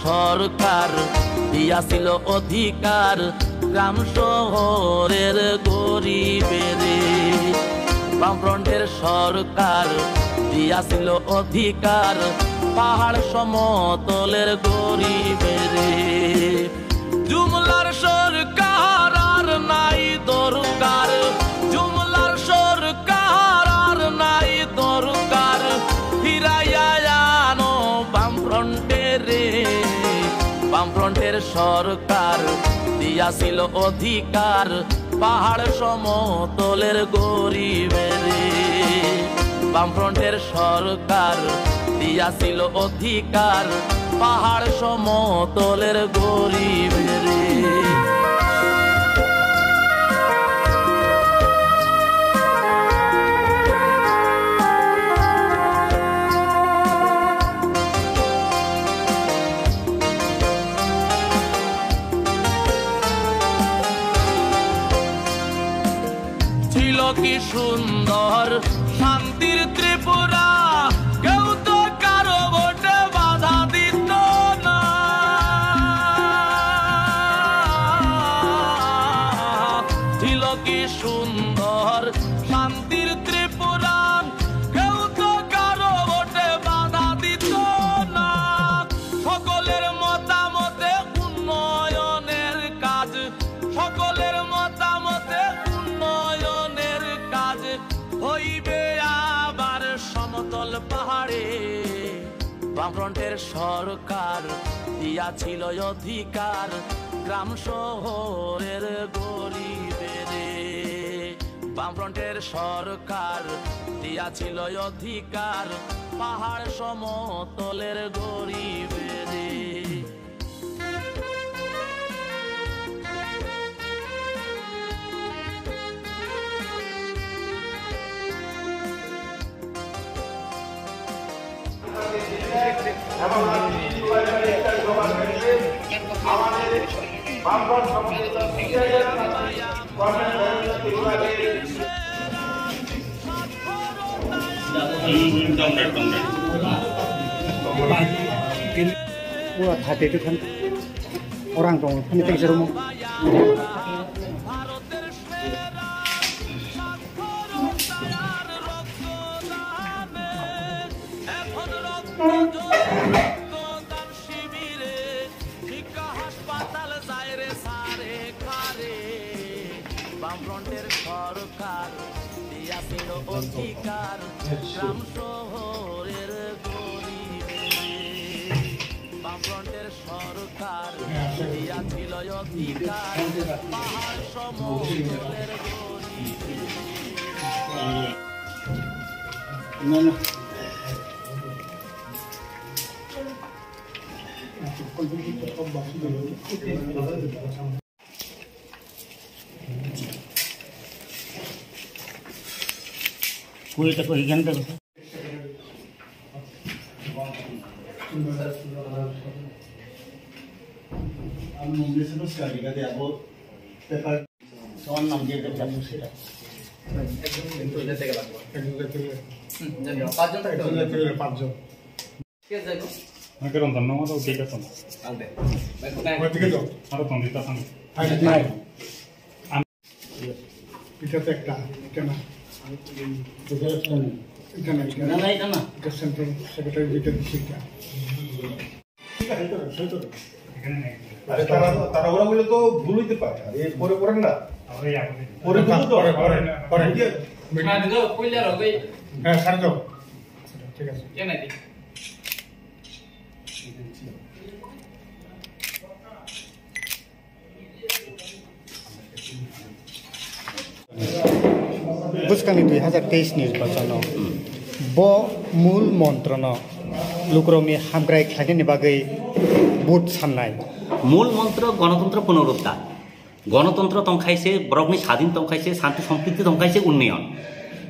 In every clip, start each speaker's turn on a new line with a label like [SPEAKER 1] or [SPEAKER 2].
[SPEAKER 1] সরকার দিয়াছিল অধিকার গ্রাম শহরের গরিবেরে। বামফ্রন্টের সরকার দিয়াছিল অধিকার পাহাড় সমতলের গরিবেরে। জুমলার সরকার আর নাই দরকার, জুমলার সরকার আর নাই দরকার, ফিরাইয়া আনো বামফ্রন্টের রে। বামফ্রন্টের সরকার দিয়াছিল অধিকার পাহাড় সমতলের গরিবেরে। বামফ্রন্টের সরকার দিয়াছিল অধিকার পাহাড় সমতলের গরিবেরে। ছিল কি সুন্দর শান্তির ত্রিপুরা, কেউ তো কারো ভোটে বাধা দিত না। ছিল কি সুন্দর শান্তির ত্রিপুরা, কেউ তো কারো ভোটে বাধা দিত না। সকলের মতামতে উন্নয়নের কাজ, সকলের মতামতে উন্নয়নের কাজ হইবে আবার সমতল পাহাড়ে। বামফ্রন্টের সরকার দিয়াছিল অধিকার গ্রাম শহরের গরিবেরে। বামফ্রন্টের সরকার দিয়াছিল অধিকার পাহাড় সমতলের গরিবেরে।
[SPEAKER 2] Orang dong, ini tinggi serumu.
[SPEAKER 1] বামফ্রন্টের সরকার দিয়াছিল অধিকার গ্রাম শহরের গরিবেরে। বামফ্রন্টের সরকার দিয়াছিল অধিকার পাহাড় সমতলের গরিবেরে।
[SPEAKER 2] Kulit aku ikan tu. Am nulis itu sekali kali aku paper soal namanya itu jam sila. Itu dah tegak lagi. Jadi 5 John tak itu. 5 John. Kes jago. Nak kerana tanah atau tiga tanah. Ante. Baik. Tiga jauh. Ada tanah kita tanah. Ada. Kita tekta. Kita na. Central Secretary Victor Dishika. তারা ওরা বলে তো ভুল হইতে পারে এই পরে পড়েন না পরে তো পরে হ্যাঁ দাও কইলা রই হ্যাঁ স্যার দাও ঠিক আছে কেন নাকি बुझकानी 2023 निर्वाचन ब मूल मंत्र लुक्रमी हामग्राय खायनि बागै बुट साननाय
[SPEAKER 3] मूल मंत्र गणतंत्र पुनरुद्धार गणतंत्र तंखाइसे बरकनि स्वाधीन तंखाइसे शांति सम्प्रीति तंखाइसे उन्नयन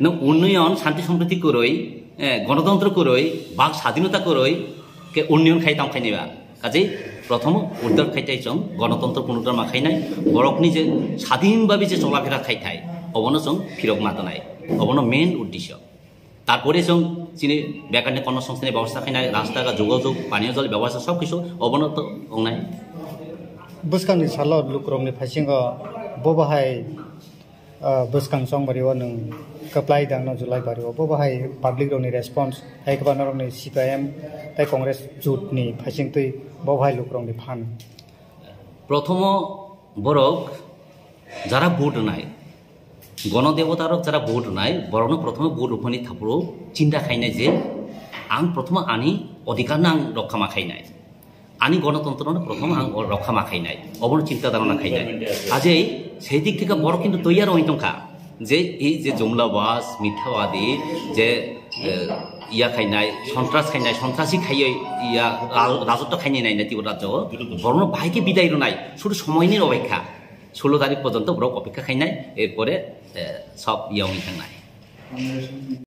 [SPEAKER 3] न उन्नयन शांति सम्प्रीति करई गणतंत्र करई बाक स्वाधीनता करई के उन्नयन खाइ तंखाइनिबा काजे प्रथम उद्धार खाइताइजों गणतंत्र पुनरुद्धार माखाइनाय बरकनि जे स्वाधीनभावे जे चलाफेरा खाइथाय अबनो जों फिरक मातनाय अबनो मेन उद्देश्य तारपरे जों চিনি বেকারনি কর্মসংস্থানের ব্যবস্থা খাইনাই রাস্তাঘাট যোগাযোগ পানীয় জল ব্যবস্থা সব কিছু অবনত অংনাই
[SPEAKER 4] বুসকাंनि सालाव लुक्रंनि फाइसिंगो बबाहाय बुसकां संबारियाव नों कप्लाय दांनो जुलाइ बारियाव बबाहाय पाब्लिक रनि रेसपन्स हाय गबानरनि सीपीएम ताइ कांग्रेस जुटनि फाइसिंतै बबाहाय लुक्रंनि फान
[SPEAKER 3] प्रथम बरक যারা ভোট নাই গণদেবতারক যারা ভোট নাই বরং প্রথমে ভোট রূপনি থাপুরো চিন্তা খাইনাই যে আং প্রথম আনি অধিকার আং রক্ষা মাখাইনাই আনি গণতন্ত্র প্রথম আং রক্ষা মাখাইনাই অবন চিন্তা ধারণা খাইনাই আজই সেই দিক থেকে বড় কিন্তু তৈয়ার হইতংখা যে এই যে জুমলাবাস মিথ্যাবাদী যে ইয়া খাইনাই সন্ত্রাস খাইনাই সন্ত্রাসী খাইয়ে ইয়া রাজত্ব খাইনাই নাই না ত্রিপুরা রাজ্য বরং ভাইকে বিদায় নাই শুধু সময়নির অপেক্ষা 16 তারিখ পর্যন্ত ব্রক অপেক্ষা খাইনাই এরপরে সব ইয়া হইতাম নাই